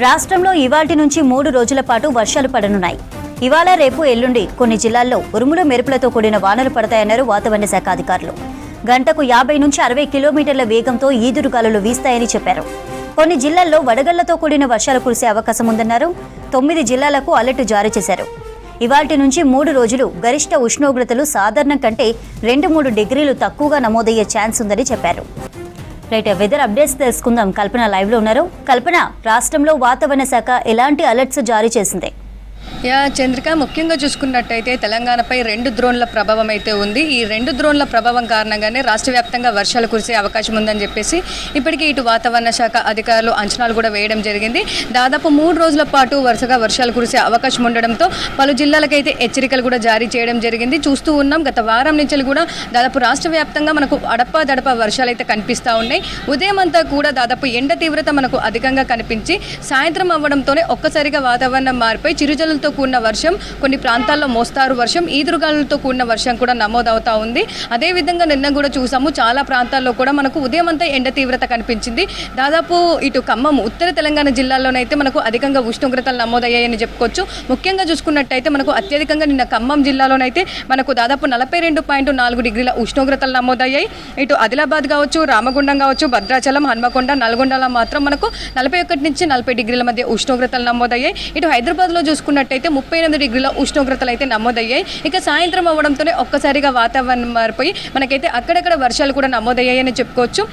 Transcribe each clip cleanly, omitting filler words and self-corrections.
రాష్ట్రంలో ఇవాల్టి నుంచి 3 రోజుల పాటు వర్షాలు పడనున్నాయి. ఇవాళ రేపు ఎల్లుండి కొన్ని జిల్లాల్లో ఉరుములు మెరుపులతో కూడిన వానలు పడతాయన్నారు వాతావరణ శాఖ అధికారులు. గంటకు 50 నుంచి 60 కిలోమీటర్ల వేగంతో ఈదురుగాలులు వీస్తాయని చెప్పారు. కొన్ని జిల్లాల్లో వడగళ్లతో కూడిన వర్షాలు కురిసే అవకాశం ఉందన్నారు. 9 జిల్లాలకు అలర్ట్ జారీ చేశారు. ఇవాల్టి నుంచి 3 రోజులు గరిష్ట ఉష్ణోగ్రతలు సాధారణం కంటే 2-3 డిగ్రీలు తక్కువగా నమోదయ్యే ఛాన్స్ ఉందని చెప్పారు. రైట్, వెదర్ అప్డేట్స్ తెలుసుకుందాం. కల్పన లైవ్ లో ఉన్నారు. కల్పన, రాష్ట్రంలో వాతావరణ శాఖ ఎలాంటి అలర్ట్స్ జారీ చేసింది? చంద్రిక, ముఖ్యంగా చూసుకున్నట్టయితే తెలంగాణపై 2 ద్రోణుల ప్రభావం అయితే ఉంది. ఈ 2 ద్రోణుల ప్రభావం కారణంగానే రాష్ట్ర వ్యాప్తంగా వర్షాలు కురిసే అవకాశం ఉందని చెప్పేసి ఇప్పటికీ ఇటు వాతావరణ శాఖ అధికారులు అంచనాలు కూడా వేయడం జరిగింది. దాదాపు 3 రోజుల పాటు వరుసగా వర్షాలు కురిసే అవకాశం ఉండడంతో పలు జిల్లాలకైతే హెచ్చరికలు కూడా జారీ చేయడం జరిగింది. చూస్తూ ఉన్నాం, గత వారం నుంచి కూడా దాదాపు రాష్ట్ర వ్యాప్తంగా మనకు అడపా వర్షాలు అయితే కనిపిస్తూ ఉన్నాయి. ఉదయం అంతా కూడా దాదాపు ఎండ తీవ్రత మనకు అధికంగా కనిపించి సాయంత్రం అవ్వడంతోనే ఒక్కసారిగా వాతావరణం మారిపోయి చిరుజల్లుతో కూడిన వర్షం, కొన్ని ప్రాంతాల్లో మోస్తారు వర్షం, ఈదురుగాలులతో కూడిన వర్షం కూడా నమోదవుతా ఉంది. అదేవిధంగా నిన్న కూడా చూసాము, చాలా ప్రాంతాల్లో కూడా మనకు ఉదయం అంతా ఎండ తీవ్రత కనిపించింది. దాదాపు ఇటు ఖమ్మం, ఉత్తర తెలంగాణ జిల్లాల్లోనైతే మనకు అధికంగా ఉష్ణోగ్రతలు నమోదయ్యాయని చెప్పుకోవచ్చు. ముఖ్యంగా చూసుకున్నట్టయితే మనకు అత్యధికంగా నిన్న ఖమ్మం జిల్లాలోనైతే మనకు దాదాపు 42.4 డిగ్రీల ఉష్ణోగ్రతలు నమోదయ్యాయి. ఇటు ఆదిలాబాద్ కావచ్చు, రామగుండం కావచ్చు, భద్రాచలం, హన్మకొండ, నల్గొండలో మాత్రం మనకు 41 నుంచి 40 డిగ్రీల మధ్య ఉష్ణోగ్రతలు నమోదయ్యాయి. ఇటు హైదరాబాద్లో చూసుకున్నట్టయితే 38 డిగ్రీల ఉష్ణోగ్రతలు అయితే నమోదయ్యాయి. ఇక సాయంత్రం అవ్వడంతోనే ఒక్కసారిగా వాతావరణం మారిపోయి మనకైతే అక్కడక్కడ వర్షాలు కూడా నమోదయ్యాయని చెప్పుకోవచ్చు.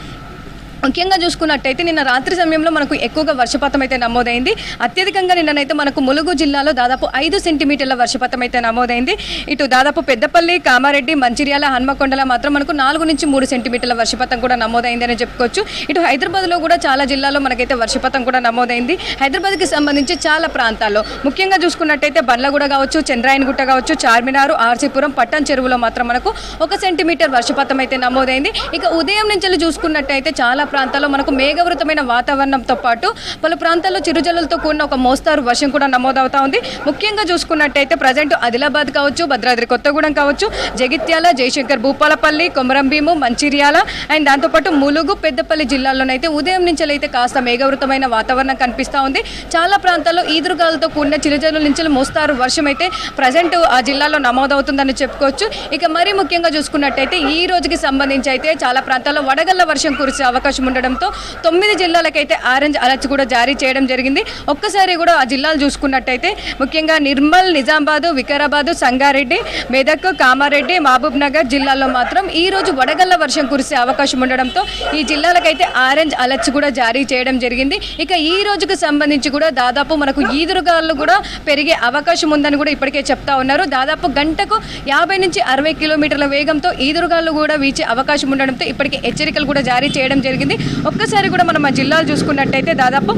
ముఖ్యంగా చూసుకున్నట్టయితే నిన్న రాత్రి సమయంలో మనకు ఎక్కువగా వర్షపాతం అయితే నమోదైంది. అత్యధికంగా నిన్ననైతే మనకు ములుగు జిల్లాలో దాదాపు 5 సెంటీమీటర్ల వర్షపాతం అయితే నమోదైంది. ఇటు దాదాపు పెద్దపల్లి, కామారెడ్డి, మంచిర్యాల, హన్మకొండలో మాత్రం మనకు 4 నుంచి 3 సెంటీమీటర్ల వర్షపాతం కూడా నమోదైందని చెప్పుకోవచ్చు. ఇటు హైదరాబాద్లో కూడా చాలా జిల్లాల్లో మనకైతే వర్షపాతం కూడా నమోదైంది. హైదరాబాద్కి సంబంధించి చాలా ప్రాంతాల్లో ముఖ్యంగా చూసుకున్నట్టయితే బండ్లగూడ కావచ్చు, చంద్రాయనగుట్ట కావచ్చు, చార్మినారు, ఆర్సీపురం, పట్టణ్ చెరువులో మాత్రం మనకు 1 సెంటీమీటర్ వర్షపాతం అయితే నమోదైంది. ఇక ఉదయం నుంచి చూసుకున్నట్టయితే చాలా ప్రాంతాల్లో మనకు మేఘవృతమైన వాతావరణంతో పాటు పలు ప్రాంతాల్లో చిరుజల్లులతో కూడిన ఒక మోస్తారు వర్షం కూడా నమోదవుతా ఉంది. ముఖ్యంగా చూసుకున్నట్టయితే ప్రజెంట్ ఆదిలాబాద్ కావచ్చు, భద్రాద్రి కొత్తగూడెం కావచ్చు, జగిత్యాల, జయశంకర్ భూపాలపల్లి, కొమరంభీము, మంచిర్యాల అండ్ దాంతోపాటు ములుగు, పెద్దపల్లి జిల్లాల్లోనైతే ఉదయం నుంచి అయితే కాస్త మేఘవృతమైన వాతావరణం కనిపిస్తూ ఉంది. చాలా ప్రాంతాల్లో ఈదురుగాలతో కూడిన చిరుజల్లుల నుంచి మోస్తారు వర్షం అయితే ప్రజెంట్ ఆ జిల్లాలో నమోదవుతుందని చెప్పుకోవచ్చు. ఇక మరీ ముఖ్యంగా చూసుకున్నట్టయితే ఈ రోజుకి సంబంధించి అయితే చాలా ప్రాంతాల్లో వడగళ్ల వర్షం కురిసే అవకాశం ఉండడంతో 9 జిల్లాలకైతే ఆరెంజ్ అలర్ట్ కూడా జారీ చేయడం జరిగింది. ఒక్కసారి కూడా ఆ జిల్లాలు చూసుకున్నట్టయితే ముఖ్యంగా నిర్మల్, నిజామాబాద్, వికారాబాద్, సంగారెడ్డి, మెదక్, కామారెడ్డి, మహబూబ్ నగర్ జిల్లాల్లో మాత్రం ఈ రోజు వడగళ్ల వర్షం కురిసే అవకాశం ఉండడంతో ఈ జిల్లాలకైతే ఆరెంజ్ అలర్ట్స్ కూడా జారీ చేయడం జరిగింది. ఇక ఈ రోజుకు సంబంధించి కూడా దాదాపు మనకు ఈదురుగాలు కూడా పెరిగే అవకాశం ఉందని కూడా ఇప్పటికే చెప్తా ఉన్నారు. దాదాపు గంటకు 50 నుంచి 60 కిలోమీటర్ల వేగంతో ఈదురుగాలు కూడా వీచే అవకాశం ఉండడంతో ఇప్పటికే హెచ్చరికలు కూడా జారీ చేయడం జరిగింది. ఒక్కసారి కూడా మనం ఆ జిల్లాలు చూసుకున్నట్టయితే దాదాపు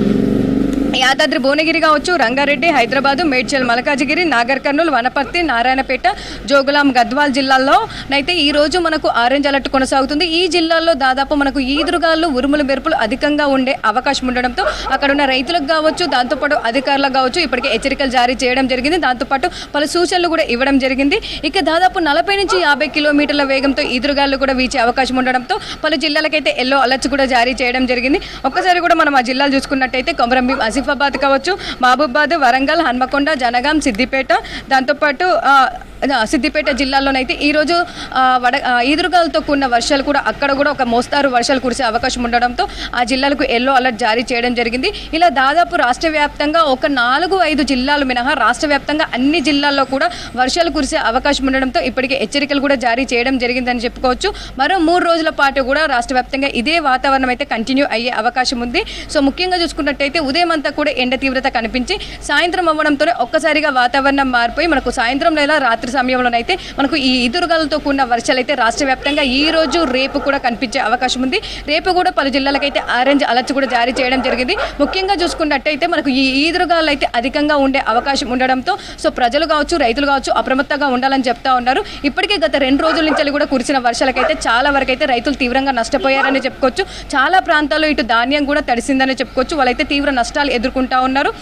యాదాద్రి భువనగిరి కావచ్చు, రంగారెడ్డి, హైదరాబాదు, మేడ్చల్, మల్కాజిగిరి, నాగర్ కర్నూలు, వనపర్తి, నారాయణపేట, జోగులాం, గద్వాల్ జిల్లాల్లో అయితే ఈ రోజు మనకు ఆరెంజ్ అలర్ట్ కొనసాగుతుంది. ఈ జిల్లాల్లో దాదాపు మనకు ఈదురుగాలు, ఉరుములు మెరుపులు అధికంగా ఉండే అవకాశం ఉండడంతో అక్కడ ఉన్న రైతులకు కావచ్చు, దాంతోపాటు అధికారులకు కావచ్చు ఇప్పటికే హెచ్చరికలు జారీ చేయడం జరిగింది. దాంతోపాటు పలు సూచనలు కూడా ఇవ్వడం జరిగింది. ఇక దాదాపు 40 నుంచి 50 కిలోమీటర్ల వేగంతో ఈదురుగాలు కూడా వీచే అవకాశం ఉండడంతో పలు జిల్లాలకైతే ఎల్లో అలర్ట్స్ కూడా జారీ చేయడం జరిగింది. ఒక్కసారి కూడా మనం ఆ జిల్లాలు చూసుకున్నట్టయితే కొమరంభీం, ఆసిఫాబాద్ కావచ్చు, మహబూబాబాద్, వరంగల్, హన్మకొండ, జనగాం, సిద్దిపేట, దాంతోపాటు సిద్దిపేట జిల్లాలోనైతే ఈరోజు ఈదురుగాలతో కూడిన వర్షాలు కూడా అక్కడ కూడా ఒక మోస్తారు వర్షాలు కురిసే అవకాశం ఉండడంతో ఆ జిల్లాలకు ఎల్లో అలర్ట్ జారీ చేయడం జరిగింది. ఇలా దాదాపు రాష్ట్ర వ్యాప్తంగా ఒక 4-5 జిల్లాలు మినహా రాష్ట్ర వ్యాప్తంగా అన్ని జిల్లాల్లో కూడా వర్షాలు కురిసే అవకాశం ఉండడంతో ఇప్పటికే హెచ్చరికలు కూడా జారీ చేయడం జరిగిందని చెప్పుకోవచ్చు. మరో 3 రోజుల పాటు కూడా రాష్ట్ర వ్యాప్తంగా ఇదే వాతావరణం అయితే కంటిన్యూ అయ్యే అవకాశం ఉంది. సో ముఖ్యంగా చూసుకున్నట్టయితే ఉదయం అంతా కూడా ఎండ తీవ్రత కనిపించి సాయంత్రం అవ్వడంతోనే ఒక్కసారిగా వాతావరణం మారిపోయి మనకు సాయంత్రం లేదా రాత్రి సమయంలోనైతే మనకు ఈ ఈదురుగాలతో కూడిన వర్షాలు అయితే రాష్ట్ర వ్యాప్తంగా ఈ రోజు రేపు కూడా కనిపించే అవకాశం ఉంది. రేపు కూడా పలు జిల్లాలకైతే ఆరెంజ్ అలర్ట్ కూడా జారీ చేయడం జరిగింది. ముఖ్యంగా చూసుకున్నట్టయితే మనకు ఈ ఈదురుగాలు అయితే అధికంగా ఉండే అవకాశం ఉండడంతో సో ప్రజలు కావచ్చు, రైతులు కావచ్చు అప్రమత్తంగా ఉండాలని చెప్తా ఉన్నారు. ఇప్పటికే గత 2 రోజుల నుంచి కూడా కురిసిన వర్షాలకైతే చాలా వరకు అయితే రైతులు తీవ్రంగా నష్టపోయారని చెప్పుకోవచ్చు. చాలా ప్రాంతాల్లో ఇటు ధాన్యం కూడా తడిసిందని చెప్పుకోవచ్చు. వాళ్ళైతే తీవ్ర నష్టాలు ఎదుర్కొంటా ఉన్నారు.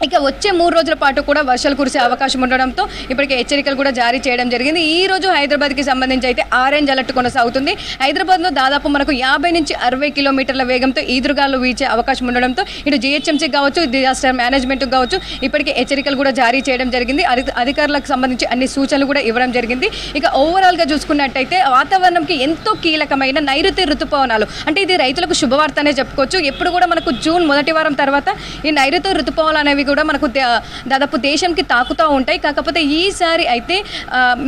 ఇక వచ్చే 3 రోజుల పాటు కూడా వర్షాలు కురిసే అవకాశం ఉండడంతో ఇప్పటికే హెచ్చరికలు కూడా జారీ చేయడం జరిగింది. ఈ రోజు హైదరాబాద్కి సంబంధించి అయితే ఆరెంజ్ అలర్ట్ కొనసాగుతుంది. హైదరాబాద్లో దాదాపు మనకు 50 నుంచి 60 కిలోమీటర్ల వేగంతో ఈదురుగాలు వీచే అవకాశం ఉండడంతో ఇటు జిహెచ్ఎంసీకి కావచ్చు, డిజాస్టర్ మేనేజ్మెంట్కి కావచ్చు ఇప్పటికే హెచ్చరికలు కూడా జారీ చేయడం జరిగింది. అధికారులకు సంబంధించి అన్ని సూచనలు కూడా ఇవ్వడం జరిగింది. ఇక ఓవరాల్గా చూసుకున్నట్టయితే వాతావరణంకి ఎంతో కీలకమైన నైరుతి ఋతుపవనాలు, అంటే ఇది రైతులకు శుభవార్త అనే చెప్పుకోవచ్చు. ఎప్పుడు కూడా మనకు జూన్ మొదటి వారం తర్వాత ఈ నైరుతి ఋతుపవనాలు అనేవి కూడా మనకు దాదాపు దేశంకి తాకుతూ ఉంటాయి. కాకపోతే ఈసారి అయితే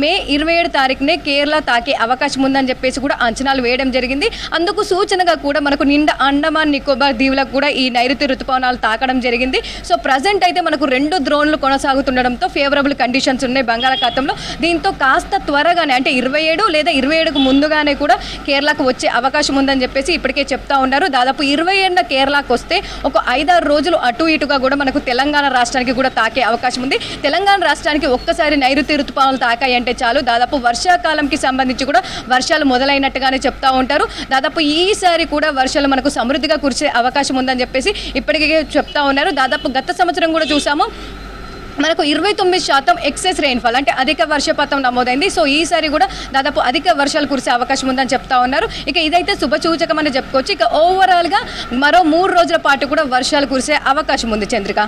మే 27 తారీఖునే కేరళ తాకే అవకాశం ఉందని చెప్పేసి కూడా అంచనాలు వేయడం జరిగింది. అందుకు సూచనగా కూడా మనకు నిండా అండమాన్ నికోబార్ దీవులకు కూడా ఈ నైరుతి ఋతుపవనాలు తాకడం జరిగింది. సో ప్రజెంట్ అయితే మనకు 2 ద్రోణులు కొనసాగుతుండడంతో ఫేవరబుల్ కండిషన్స్ ఉన్నాయి బంగాళాఖాతంలో. దీంతో కాస్త త్వరగానే అంటే 27 లేదా 27కు ముందుగానే కూడా కేరళకు వచ్చే అవకాశం ఉందని చెప్పేసి ఇప్పటికే చెప్తా ఉన్నారు. దాదాపు 27 కేరళకు వస్తే ఒక 5-6 రోజులు అటు ఇటుగా కూడా మనకు తెలంగాణ రాష్ట్రానికి కూడా తాకే అవకాశం ఉంది. తెలంగాణ రాష్ట్రానికి ఒక్కసారి నైరుతి ఋతుపవనాలు తాకాయి అంటే చాలు దాదాపు వర్షాకాలంకి సంబంధించి కూడా వర్షాలు మొదలైనట్టుగానే చెప్తా ఉంటారు. దాదాపు ఈసారి కూడా వర్షాలు మనకు సమృద్ధిగా కురిసే అవకాశం ఉందని చెప్పేసి ఇప్పటికే చెప్తా ఉన్నారు. దాదాపు గత సంవత్సరం కూడా చూసాము మనకు 29% ఎక్సెస్ రెయిన్ఫాల్ అంటే అధిక వర్షపాతం నమోదైంది. సో ఈసారి కూడా దాదాపు అధిక వర్షాలు కురిసే అవకాశం ఉందని చెప్తా ఉన్నారు. ఇక ఇదైతే శుభసూచకం అని చెప్పుకోవచ్చు. ఇక ఓవరాల్గా మరో 3 రోజుల పాటు కూడా వర్షాలు కురిసే అవకాశం ఉంది చంద్రిక.